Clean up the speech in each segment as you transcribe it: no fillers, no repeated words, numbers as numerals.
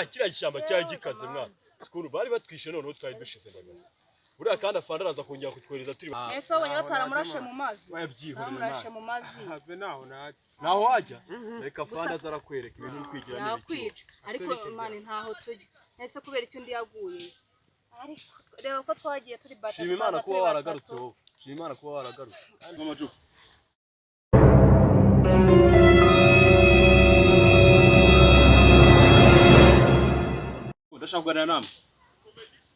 kiriya gishyamba cyari gikaze mwana sikuru bari batwishe none twari dushize ndagana buriya kandi afanda araza kongera kutwereza turi ese wabonye bataramurashe mu mazi bayabyihorera mu mazi have naho wajya reka afanda azarakwereka ibintu uri kwigira n'ibiki ariko mani ntaho tujya ese kubera icyo ndi yaguye ariko reba ko twagiye turi batatu shima Imana kuba waragarutse wowe shima Imana kuba waragarutse mama Ju udashaka kuganira namwe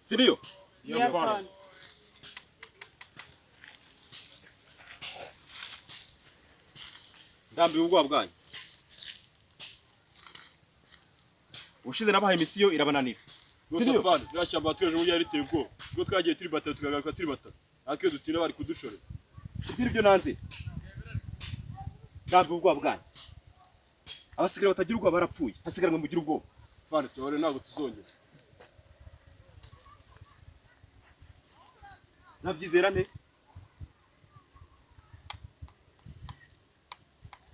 siriyo yafana ndambiwe ubwoba bwanyu ushize nabahaye misiyo irabananira siriyo fani ryashyamba tweje mu yari riteye ubwoba ubwo twagiye turi batatu tukagaruka turi batatu akiyo dutina bari kudushorera shitira ibyo nanze ndambiwe ubwoba bwanyu abasigara batagira ubwoba barapfuye hasigara mwe mugira ubwoba fani tore ntago tuzongera nabyizera nte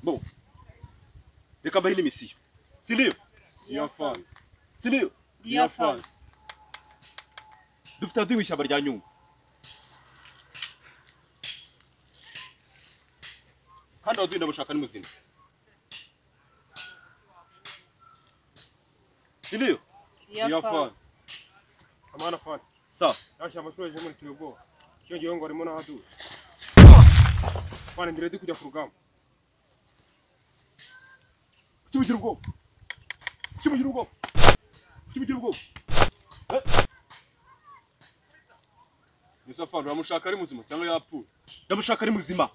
bo reka mbahe n'imisiyo siriyo yafana siriyo yafana dufite aduwe ishyamba rya Nyungwe kandi aduwe ndabushaka ni muzima siriyo yafana samana fani sa yashyamba tweje muri tuyugo cyongeyeho ngo arimo n'ahaduwe fani ndire kujya ku rugamba kibugira ubwoba kibugira ubwoba kibugira ubwoba Nisafari uramushaka ari muzima cyangwa yapfuye ndamushaka ari muzima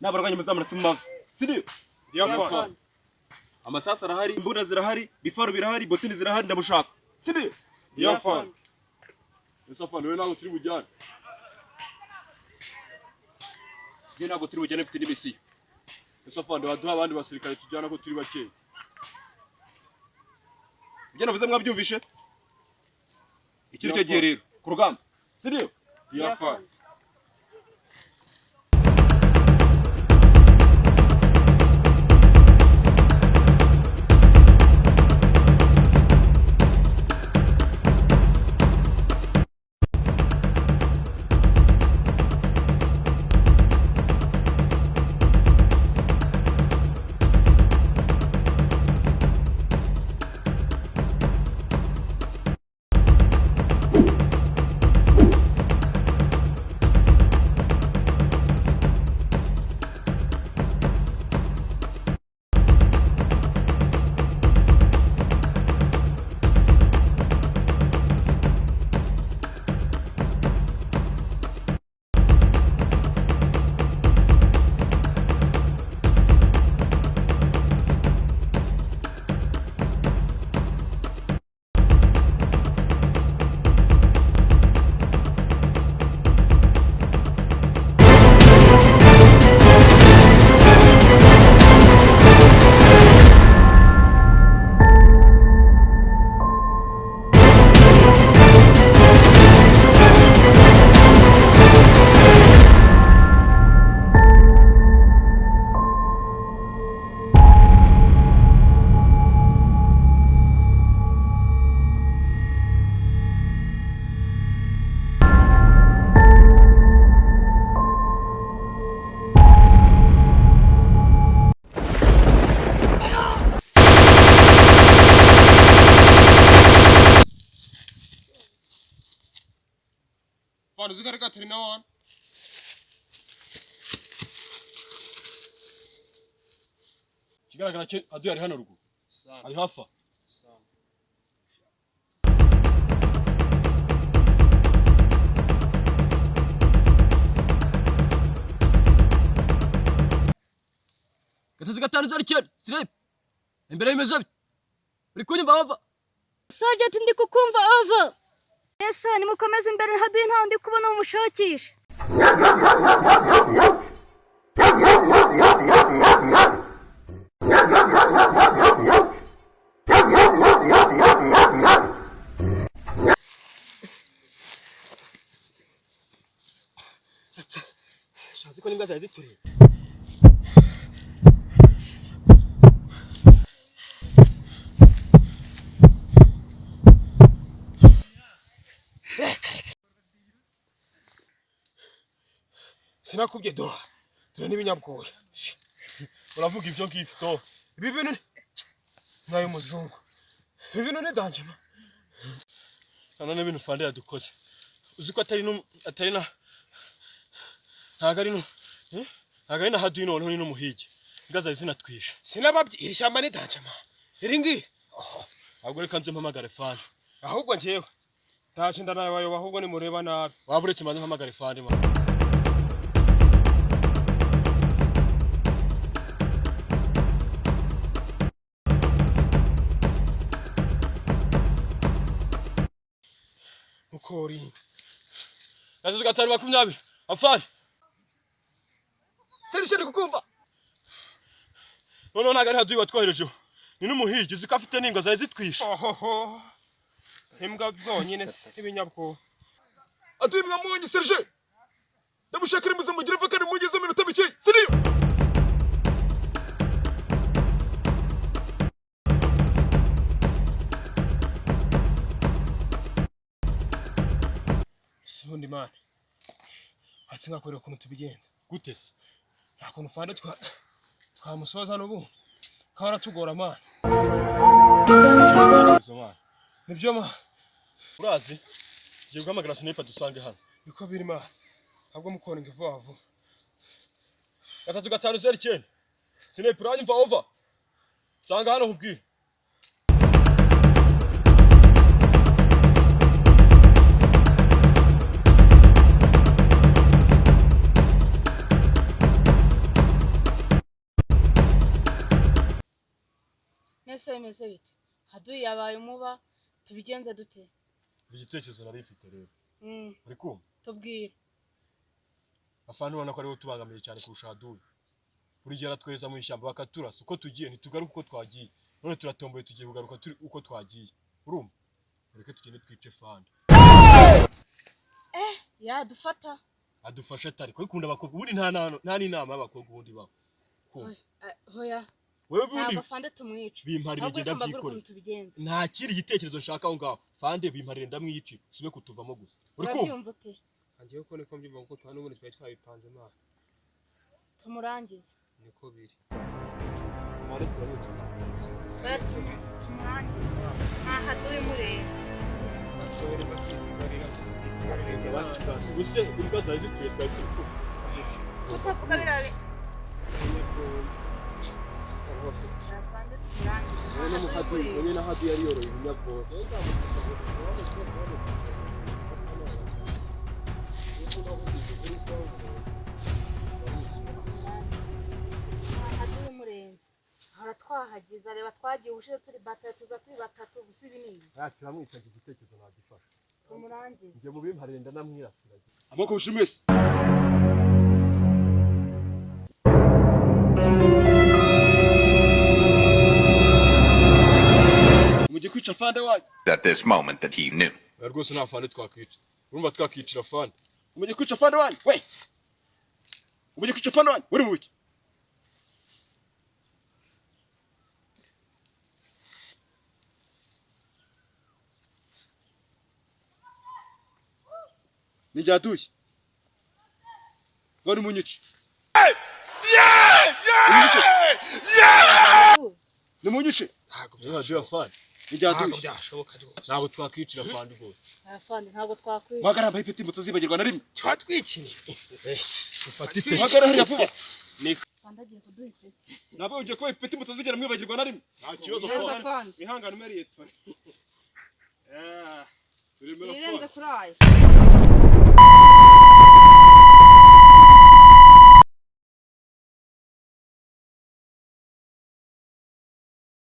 nabarwanye muzamana simavu siriyo yafana amasasa arahari imbunda zirahari bifaru birahari botini zirahari ndamushaka siriyo yafana Nisafari wewe nago turi bujyane je nago turi bujyane mfite n'imisiyo Nisafari waduha abandi basirikare tujyana ko turi bakeye Ibyo navuze mwabyumvishe Ikiri cyo gihe rero ku rugamba siriyo yafana fani uzigarika turi na wana kigaragara cyo aduye ari hano ruguru ari hafa Gatatu gatanu zari cyane sirep imbere y'imeza uri kunyumva bava Sergeant ndi kukumva over Ese nimukomeze imbere haduye nta ndi kubona umushakisha shazi ko n'imbwa zari zitureba sinakubye do turi n'ibinyabwoya uravuga ibyo ngibyo ibi bintu nayo muzungu ibi bintu ni danjema none ibintu fande yadukoze uzi ko atari na ntago ari na haduyi noneho ni n'umuhigi ngaza izina twisha sinababye iri shyamba ni danjema iri ngi ahubwo reka nze mpamagare fande ahubwo njyewe ndaje ndanabayo ahubwo ni mureba nabi waba uretse maze mpamagare fande ma ukori Nazo gatari 20 afanye Serije kukumva none nagari haduyi watwoherejeho ni n'umuhigi uzi ko afite n'ingo zawe zitwisha ohoho imbwa zonyine ibinyabwo aduye mwamunyi Serije ndamushakira muze mugira vuga ni mugeze minota mike siriyo Sibundi man ati ngakorera ukuntu tubigenza gute se nta kuntu fande twamusoza n'ubu kara tugora man nibyo man urazi giye guhamagara sniper dusange hano biko biri man ahubwo mukora ngivavu 3-5-0 sniper uranyumva over sanga hano nkubwire Nese bimeze bite haduyi yabaye umuba tubigenze dute igitekerezo nari ifite rero uri kumva tubwire afana ubona ko ari wo tubangamiye cyane kurusha haduyi buri gihe aratweza mu ishyamba bakaturasa uko tugiye ntitugaruka uko twagiye none turatomboye tugiye kugaruka turi uko twagiye urumva reka tugende twice fande yadufata adufasha atari ko ikunda abakobwa ubundi nta n'inama y'abakobwa ubundi baho hoya wewe bundi ntabwo fande tumwica bimparire ngenda byikora nta kiri igitekerezo nshaka aho ngaho fande bimparire ndamwici sibe kutuvamo gusa uri kumva angiye ko niko mbyumva kuko twa n'ubundi twari twabipanze ma tumurangize niko biri mare turamutu tumurangize haduyi murenge Você nunca dá de preto, vai ter. Utavuga birabe. None mu haduyi, none na haduyi yari yoroye inyabwo. Haduyi murenge. Hara twahagiza reba twagiye ubushize turi batatu tuza turi batatu gusa ibi nini. Turamwica igitekerezo nagifasha. Tumurangize. Nje mu bimparire ndanamwirasira. Amoko ushimese. Mujye kwica fande wayo. At this moment that he knew. Rwose nta fande twakwica. Urumva twakicira fande. Mujye kwica fande wayo. We. Mujye kwica fande wayo. Uri mu biki? Nijatuye. Ngani munyici. Ni munyici. ntago Ntiwajya fande. ntago byashoboka rwose Ntabwo twakicira fande rwose. Fande ntabwo twakwica. Wagaramba ifite imbuto zibagirwa na rimwe. twatwikini Ufatite. Wagarara hariya vuba. Fande agiye kuduha ipeti. Nabo uje ko ifite imbuto zigera mwibagirwa na rimwe. Nta kibazo Neza fande. Ihangane meri yetwa. Turi mero Irenze kuri ayo.